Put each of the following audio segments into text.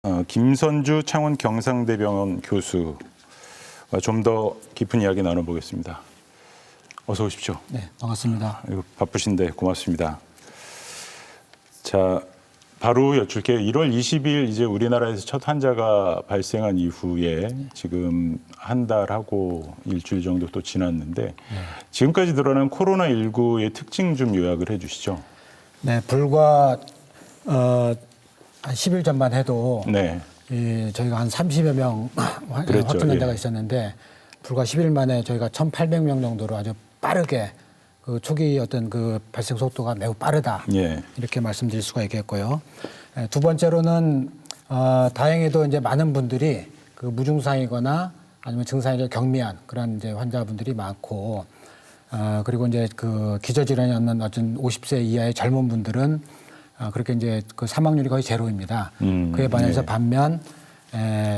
김선주 창원 경상대병원 교수와 좀 더 깊은 이야기 나눠보겠습니다. 어서 오십시오. 네, 반갑습니다. 바쁘신데 고맙습니다. 자, 바로 여쭐게요. 1월 20일 이제 우리나라에서 첫 환자가 발생한 이후에 지금 한 달하고 일주일 정도 또 지났는데 지금까지 드러난 코로나19의 특징 좀 요약을 해 주시죠. 네, 불과 한 10일 전만 해도 네. 저희가 한 30여 명 확진 환자가 있었는데 불과 10일 만에 저희가 1,800명 정도로 아주 빠르게 그 초기 어떤 그 발생 속도가 매우 빠르다. 예. 이렇게 말씀드릴 수가 있겠고요. 두 번째로는 다행히도 이제 많은 분들이 그 무증상이거나 아니면 증상이 경미한 그런 이제 환자분들이 많고 그리고 이제 그 기저질환이 없는 어떤 50세 이하의 젊은 분들은 그렇게 이제 그 사망률이 거의 제로입니다. 그에 반해서 반면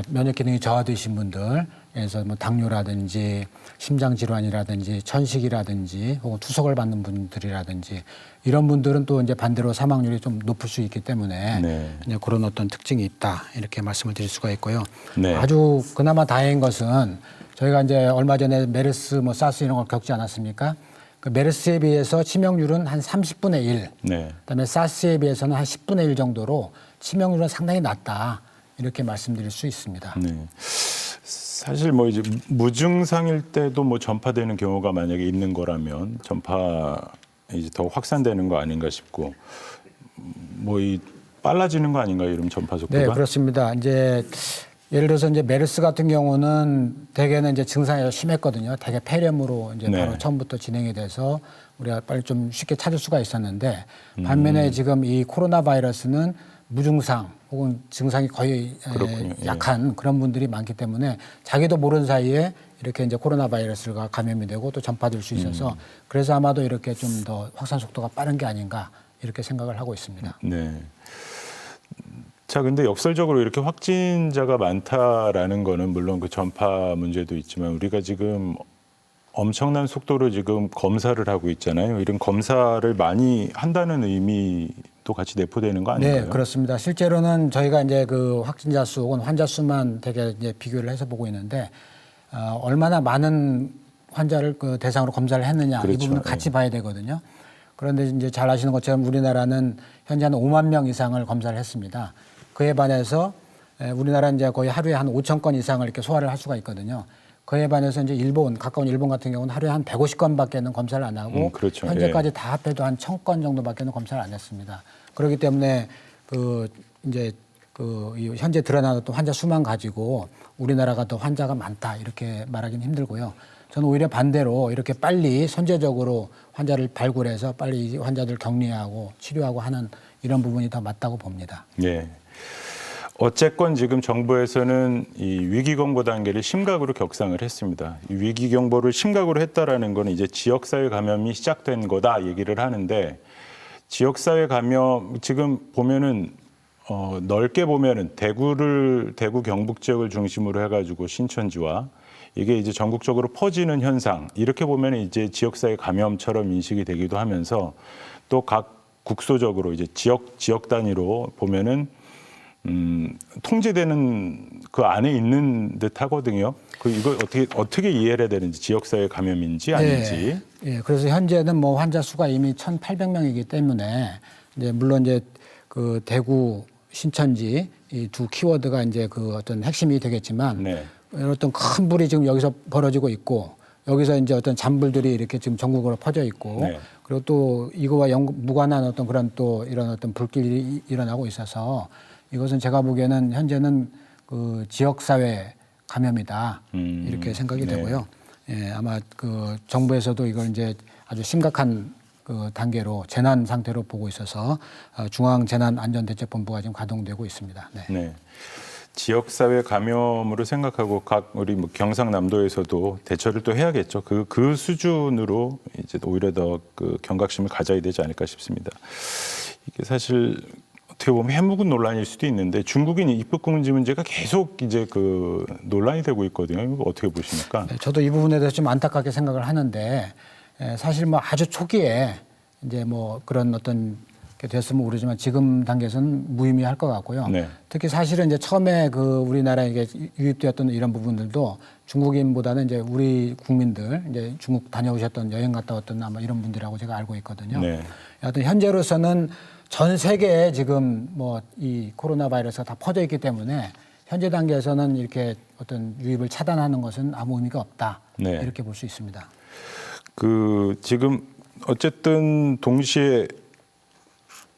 면역 기능이 저하되신 분들, 그래서 뭐 당뇨라든지 심장 질환이라든지 천식이라든지 혹은 투석을 받는 분들이라든지 이런 분들은 또 이제 반대로 사망률이 좀 높을 수 있기 때문에 이제 그런 어떤 특징이 있다 이렇게 말씀을 드릴 수가 있고요. 네. 아주 그나마 다행인 것은 저희가 이제 얼마 전에 메르스, 뭐 사스 이런 걸 겪지 않았습니까? 그 메르스에 비해서 치명률은 한 30분의 1, 그다음에 사스에 비해서는 한 10분의 1 정도로 치명률은 상당히 낮다 이렇게 말씀드릴 수 있습니다. 네. 사실 뭐 이제 무증상일 때도 뭐 전파되는 경우가 만약에 있는 거라면 전파 이제 더 확산되는 거 아닌가 싶고 뭐 이 빨라지는 거 아닌가요, 이런 전파 속도가? 네, 그렇습니다. 이제 예를 들어서 이제 메르스 같은 경우는 대개는 이제 증상이 심했거든요. 대개 폐렴으로 이제 바로 처음부터 진행이 돼서 우리가 빨리 좀 쉽게 찾을 수가 있었는데 반면에 지금 이 코로나 바이러스는 무증상 혹은 증상이 거의 약한 그런 분들이 많기 때문에 자기도 모르는 사이에 이렇게 이제 코로나 바이러스가 감염이 되고 또 전파될 수 있어서 그래서 아마도 이렇게 좀 더 확산 속도가 빠른 게 아닌가 이렇게 생각을 하고 있습니다. 네. 자, 근데 역설적으로 이렇게 확진자가 많다라는 거는 물론 그 전파 문제도 있지만 우리가 지금 엄청난 속도로 지금 검사를 하고 있잖아요. 이런 검사를 많이 한다는 의미도 같이 내포되는 거 아닌가요? 네, 그렇습니다. 실제로는 저희가 이제 그 확진자 수 혹은 환자 수만 되게 이제 비교를 해서 보고 있는데 얼마나 많은 환자를 그 대상으로 검사를 했느냐 이 부분을 같이 봐야 되거든요. 그런데 이제 잘 아시는 것처럼 우리나라는 현재 한 5만 명 이상을 검사를 했습니다. 그에 반해서 우리나라는 이제 거의 하루에 한 5천 건 이상을 이렇게 소화를 할 수가 있거든요. 그에 반해서 이제 일본, 가까운 일본 같은 경우는 하루에 한 150건밖에는 검사를 안 하고 현재까지 다 합해도 한 1,000건 정도밖에는 검사를 안 했습니다. 그렇기 때문에 그 이제 그 현재 드러나는 또 환자 수만 가지고 우리나라가 더 환자가 많다 이렇게 말하기는 힘들고요. 저는 오히려 반대로 이렇게 빨리 선제적으로 환자를 발굴해서 빨리 환자들 격리하고 치료하고 하는 이런 부분이 더 맞다고 봅니다. 네. 어쨌건 지금 정부에서는 이 위기경보 단계를 심각으로 격상을 했습니다. 이 위기경보를 심각으로 했다라는 거는 이제 지역사회 감염이 시작된 거다 얘기를 하는데 지역사회 감염 지금 보면은 넓게 보면은 대구 경북 지역을 중심으로 해가지고 신천지와 이게 이제 전국적으로 퍼지는 현상 이렇게 보면 이제 지역사회 감염처럼 인식이 되기도 하면서 또 각 국소적으로 이제 지역 단위로 보면은 통제되는 그 안에 있는 듯 하거든요. 이거 어떻게 이해를 해야 되는지 지역사회 감염인지 아닌지. 예, 그래서 현재는 뭐 환자 수가 이미 1,800명이기 때문에 이제 물론 이제 그 대구 신천지 이 두 키워드가 이제 그 어떤 핵심이 되겠지만 어떤 큰 불이 지금 여기서 벌어지고 있고 여기서 이제 어떤 잔불들이 이렇게 지금 전국으로 퍼져 있고 그리고 또 이거와 무관한 어떤 그런 또 이런 어떤 불길이 일어나고 있어서 이것은 제가 보기에는 현재는 그 지역사회 감염이다 이렇게 생각이 되고요. 예, 아마 그 정부에서도 이걸 이제 아주 심각한 그 단계로 재난 상태로 보고 있어서 중앙재난안전대책본부가 지금 가동되고 있습니다. 네. 지역사회 감염으로 생각하고 각 우리 뭐 경상남도에서도 대처를 또 해야겠죠. 그 수준으로 이제 오히려 더 그 경각심을 가져야 되지 않을까 싶습니다. 이게 사실 어떻게 보면 해묵은 논란일 수도 있는데 중국인 입국 금지 문제가 계속 이제 그 논란이 되고 있거든요. 이거 어떻게 보십니까? 네, 저도 이 부분에 대해서 좀 안타깝게 생각을 하는데 사실 뭐 아주 초기에 이제 뭐 그런 어떤 됐으면 모르지만 지금 단계에서는 무의미할 것 같고요. 네. 특히 사실은 이제 처음에 그 우리나라에 이게 유입되었던 이런 부분들도 중국인보다는 이제 우리 국민들 이제 중국 다녀오셨던 여행 갔다 왔던 아마 이런 분들하고 제가 알고 있거든요. 네. 여하튼 현재로서는 전 세계에 지금 뭐 이 코로나 바이러스가 다 퍼져 있기 때문에 현재 단계에서는 이렇게 어떤 유입을 차단하는 것은 아무 의미가 없다. 네. 이렇게 볼 수 있습니다. 그 지금 어쨌든 동시에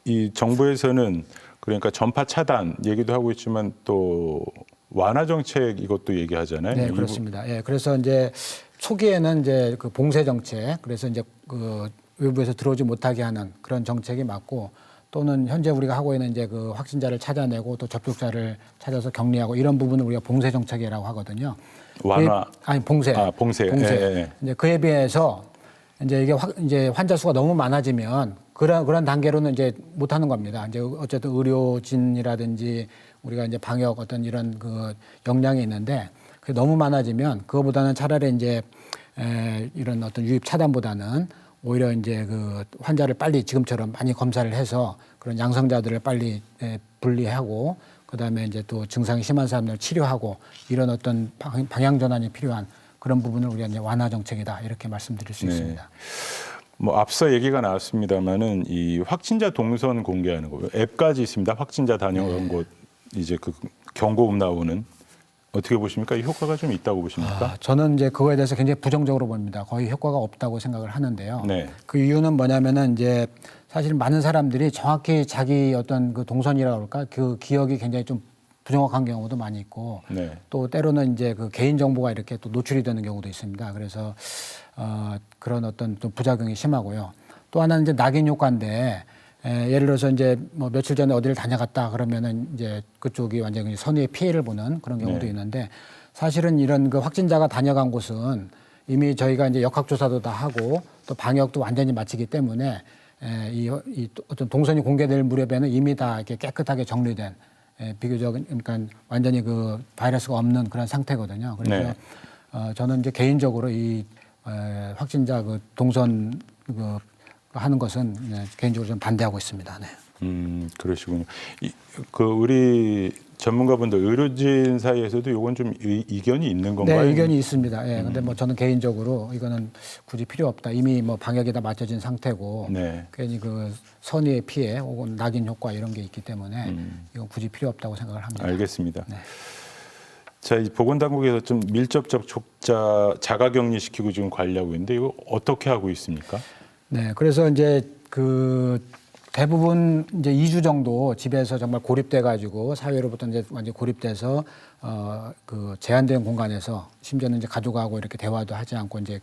이 정부에서는 그러니까 전파 차단 얘기도 하고 있지만 또 완화 정책 이것도 얘기하잖아요. 네, 그렇습니다. 예, 그래서 이제 초기에는 이제 그 봉쇄 정책, 그래서 이제 그 외부에서 들어오지 못하게 하는 그런 정책이 맞고, 또는 현재 우리가 하고 있는 이제 그 확진자를 찾아내고 또 접촉자를 찾아서 격리하고 이런 부분을 우리가 봉쇄 정책이라고 하거든요. 완화 아니 봉쇄. 봉쇄. 봉쇄. 예, 예. 이제 그에 비해서 이제 이게 이제 환자 수가 너무 많아지면 그런 단계로는 이제 못 하는 겁니다. 이제 어쨌든 의료진이라든지 우리가 이제 방역 어떤 이런 그 역량이 있는데 그게 너무 많아지면 그거보다는 차라리 이제 이런 어떤 유입 차단보다는 오히려 이제 그 환자를 빨리 지금처럼 많이 검사를 해서 그런 양성자들을 빨리 분리하고 그다음에 이제 또 증상이 심한 사람들을 치료하고 이런 어떤 방향 전환이 필요한 그런 부분을 우리가 이제 완화 정책이다 이렇게 말씀드릴 수 있습니다. 뭐 앞서 얘기가 나왔습니다만은 이 확진자 동선 공개하는 거 앱까지 있습니다. 확진자 다녀온 곳 이제 그 경고음 나오는 어떻게 보십니까? 이 효과가 좀 있다고 보십니까? 저는 이제 그거에 대해서 굉장히 부정적으로 봅니다. 거의 효과가 없다고 생각을 하는데요. 네. 그 이유는 뭐냐면은 이제 사실 많은 사람들이 정확히 자기 어떤 그 동선이라고 할까 그 기억이 굉장히 좀 부정확한 경우도 많이 있고 네. 또 때로는 이제 그 개인 정보가 이렇게 또 노출이 되는 경우도 있습니다. 그래서 그런 어떤 좀 부작용이 심하고요. 또 하나는 이제 낙인 효과인데 예를 들어서 이제 뭐 며칠 전에 어디를 다녀갔다 그러면은 이제 그쪽이 완전히 선의의 피해를 보는 그런 경우도 네. 있는데 사실은 이런 그 확진자가 다녀간 곳은 이미 저희가 이제 역학조사도 다 하고 또 방역도 완전히 마치기 때문에 이 어떤 동선이 공개될 무렵에는 이미 다 이렇게 깨끗하게 정리된 비교적 그러니까 완전히 그 바이러스가 없는 그런 상태거든요. 그래서 저는 이제 개인적으로 이 확진자 그 동선 그 하는 것은 개인적으로 좀 반대하고 있습니다. 네. 그러시군요. 그 우리 전문가분들 의료진 사이에서도 이건 좀 이견이 있는 건가요? 네, 의견이 있습니다. 예. 근데 뭐 저는 개인적으로 이거는 굳이 필요 없다. 이미 뭐 방역이 다 맞춰진 상태고 네. 괜히 그 선의의 피해 혹은 낙인 효과 이런 게 있기 때문에 이건 굳이 필요 없다고 생각을 합니다. 알겠습니다. 네. 자, 이 보건당국에서 좀 밀접 접촉자 자가격리 시키고 지금 관리하고 있는데 이거 어떻게 하고 있습니까? 네, 그래서 이제 그 대부분 이제 2주 정도 집에서 정말 고립돼 가지고 사회로부터 이제 완전 고립돼서 그 제한된 공간에서 심지어는 이제 가족하고 이렇게 대화도 하지 않고 이제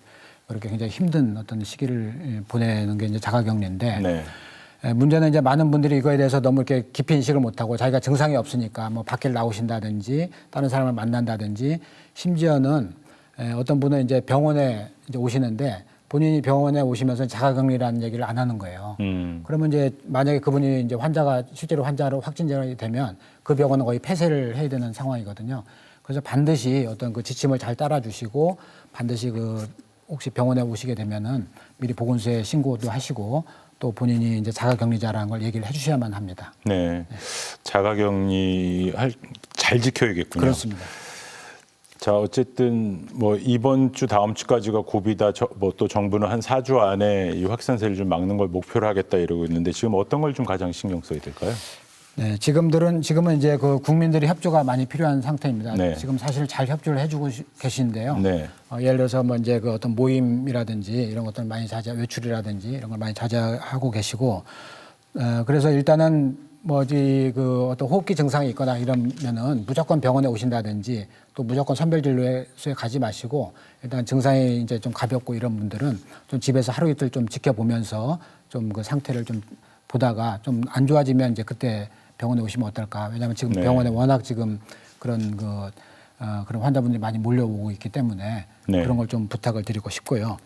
그렇게 굉장히 힘든 어떤 시기를 보내는 게 이제 자가격리인데 네. 문제는 이제 많은 분들이 이거에 대해서 너무 이렇게 깊이 인식을 못하고 자기가 증상이 없으니까 뭐 밖에 나오신다든지 다른 사람을 만난다든지 심지어는 어떤 분은 이제 병원에 이제 오시는데 본인이 병원에 오시면서 자가격리라는 얘기를 안 하는 거예요. 그러면 이제 만약에 그분이 이제 환자가 실제로 환자로 확진자가 되면 그 병원은 거의 폐쇄를 해야 되는 상황이거든요. 그래서 반드시 어떤 그 지침을 잘 따라주시고 반드시 그 혹시 병원에 오시게 되면은 미리 보건소에 신고도 하시고 또 본인이 이제 자가격리자라는 걸 얘기를 해주셔야만 합니다. 네. 자가격리 잘 지켜야겠군요. 그렇습니다. 자, 어쨌든 뭐 이번 주 다음 주까지가 고비다. 뭐 또 정부는 한 4주 안에 이 확산세를 좀 막는 걸 목표로 하겠다 이러고 있는데 지금 어떤 걸 좀 가장 신경 써야 될까요? 네, 지금은 이제 그 국민들의 협조가 많이 필요한 상태입니다. 네. 지금 사실 잘 협조를 해주고 계신데요. 네. 예를 들어서 뭐 이제 그 어떤 모임이라든지 이런 것들 많이 외출이라든지 이런 걸 많이 자제하고 계시고, 그래서 일단은 뭐지 그 어떤 호흡기 증상이 있거나 이러면은 무조건 병원에 오신다든지 또 무조건 선별진료소에 가지 마시고 일단 증상이 이제 좀 가볍고 이런 분들은 좀 집에서 하루 이틀 좀 지켜보면서 좀 그 상태를 좀 보다가 좀 안 좋아지면 이제 그때 병원에 오시면 어떨까? 왜냐하면 지금 네. 병원에 워낙 지금 그런 그런 환자분들이 많이 몰려오고 있기 때문에 네. 그런 걸 좀 부탁을 드리고 싶고요.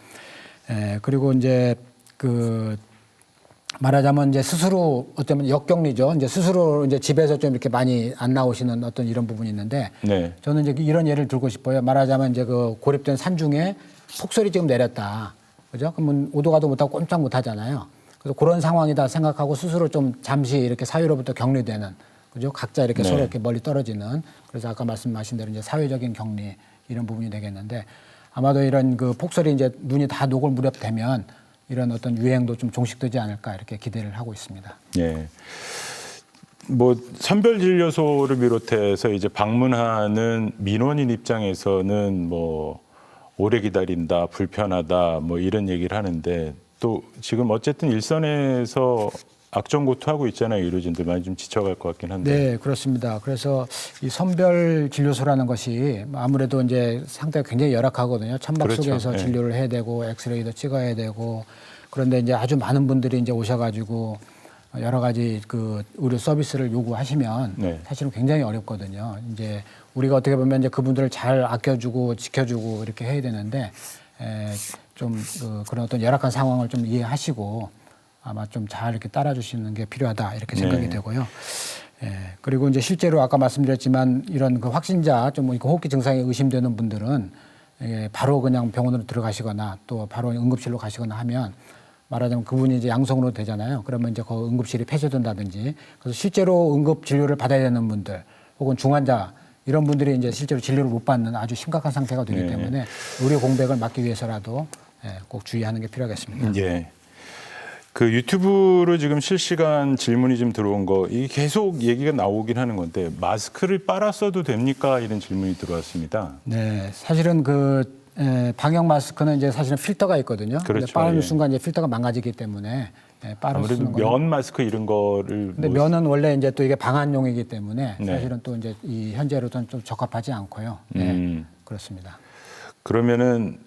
그리고 이제 그 말하자면 이제 스스로 어쩌면 역격리죠. 이제 스스로 이제 집에서 좀 이렇게 많이 안 나오시는 어떤 이런 부분이 있는데 네. 저는 이제 이런 예를 들고 싶어요. 말하자면 이제 그 고립된 산 중에 폭설이 지금 내렸다. 그죠? 그러면 오도 가도 못하고 꼼짝 못 하잖아요. 그래서 그런 상황이다 생각하고 스스로 좀 잠시 이렇게 사회로부터 격리되는, 그죠? 각자 이렇게 네. 서로 이렇게 멀리 떨어지는, 그래서 아까 말씀하신 대로 이제 사회적인 격리 이런 부분이 되겠는데, 아마도 이런 그 폭설이 이제 눈이 다 녹을 무렵 되면 이런 어떤 유행도 좀 종식되지 않을까 이렇게 기대를 하고 있습니다. 예. 뭐 선별진료소를 비롯해서 이제 방문하는 민원인 입장에서는 뭐 오래 기다린다, 불편하다, 뭐 이런 얘기를 하는데, 또 지금 어쨌든 일선에서 악전고투하고 있잖아요. 의료진들 많이 좀 지쳐갈 것 같긴 한데. 네, 그렇습니다. 그래서 이 선별 진료소라는 것이 아무래도 이제 상태가 굉장히 열악하거든요. 천막 그렇죠. 속에서 네. 진료를 해야 되고 엑스레이도 찍어야 되고, 그런데 이제 아주 많은 분들이 이제 오셔가지고 여러 가지 그 의료 서비스를 요구하시면 네. 사실은 굉장히 어렵거든요. 이제 우리가 어떻게 보면 이제 그분들을 잘 아껴주고 지켜주고 이렇게 해야 되는데, 좀 그런 어떤 열악한 상황을 좀 이해하시고 아마 좀 잘 이렇게 따라주시는 게 필요하다 이렇게 생각이 네. 되고요. 그리고 이제 실제로 아까 말씀드렸지만 이런 그 확진자 좀 호흡기 증상이 의심되는 분들은 바로 그냥 병원으로 들어가시거나 또 바로 응급실로 가시거나 하면, 말하자면 그분이 이제 양성으로 되잖아요. 그러면 이제 그 응급실이 폐쇄된다든지, 그래서 실제로 응급 진료를 받아야 되는 분들 혹은 중환자 이런 분들이 이제 실제로 진료를 못 받는 아주 심각한 상태가 되기 네. 때문에 의료 공백을 막기 위해서라도 꼭 주의하는 게 필요하겠습니다. 예. 그 유튜브로 지금 실시간 질문이 좀 들어온 거, 이게 계속 얘기가 나오긴 하는 건데, 마스크를 빨아 써도 됩니까? 이런 질문이 들어왔습니다. 네, 사실은 그 방역 마스크는 이제 사실은 필터가 있거든요. 그렇죠. 근데 빠르는 예. 순간 이제 필터가 망가지기 때문에 빨아 아무래도 쓰는 거는. 면 마스크 이런 거를 근데 뭐 면은 원래 이제 또 이게 방한용이기 때문에 네. 사실은 또 이제 이 현재로서는 좀 적합하지 않고요. 네, 그렇습니다. 그러면은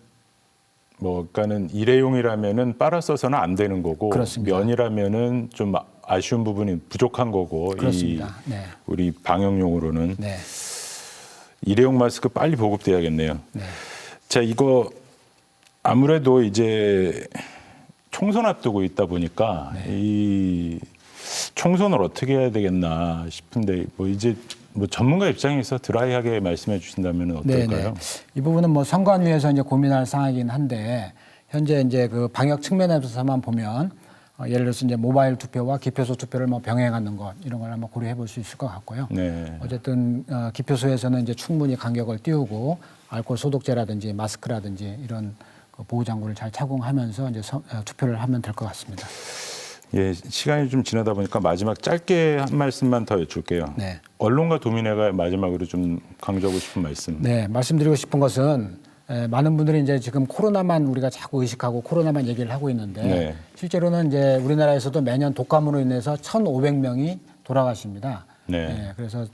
뭐 그러니까는 일회용이라면은 빨아 써서는 안 되는 거고, 그렇습니다. 면이라면은 좀 아쉬운 부분이 부족한 거고, 그렇습니다. 네. 우리 방역용으로는 네. 일회용 마스크 빨리 보급돼야겠네요. 네. 자, 이거 아무래도 이제 총선 앞두고 있다 보니까 네. 이 총선을 어떻게 해야 되겠나 싶은데, 뭐 이제 뭐 전문가 입장에서 드라이하게 말씀해 주신다면 어떨까요? 네네. 이 부분은 뭐 선관위에서 이제 고민할 사항이긴 한데, 현재 이제 그 방역 측면에서만 보면 예를 들어서 이제 모바일 투표와 기표소 투표를 뭐 병행하는 것 이런 걸 한번 고려해 볼 수 있을 것 같고요. 네. 어쨌든 기표소에서는 이제 충분히 간격을 띄우고 알코올 소독제라든지 마스크라든지 이런 그 보호 장구를 잘 착용하면서 이제 투표를 하면 될 것 같습니다. 예, 시간이 좀 지나다 보니까 마지막 짧게 한 말씀만 더 여쭐게요. 네. 언론과 도민회가 마지막으로 좀 강조하고 싶은 말씀. 네, 말씀드리고 싶은 것은 많은 분들이 이제 지금 코로나만 우리가 자꾸 의식하고 코로나만 얘기를 하고 있는데, 네. 실제로는 이제 우리나라에서도 매년 독감으로 인해서 1,500명이 돌아가십니다. 네. 그래서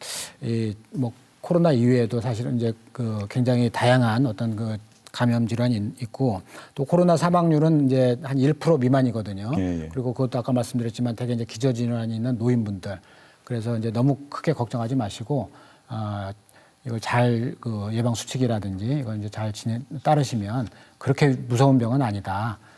이 뭐 코로나 이외에도 사실은 이제 그 굉장히 다양한 어떤 그 감염 질환이 있고, 또 코로나 사망률은 이제 한 1% 미만이거든요. 예. 그리고 그것도 아까 말씀드렸지만 되게 이제 기저 질환이 있는 노인분들. 그래서 이제 너무 크게 걱정하지 마시고 이걸 잘 그 예방 수칙이라든지 이걸 이제 잘 따르시면 그렇게 무서운 병은 아니다.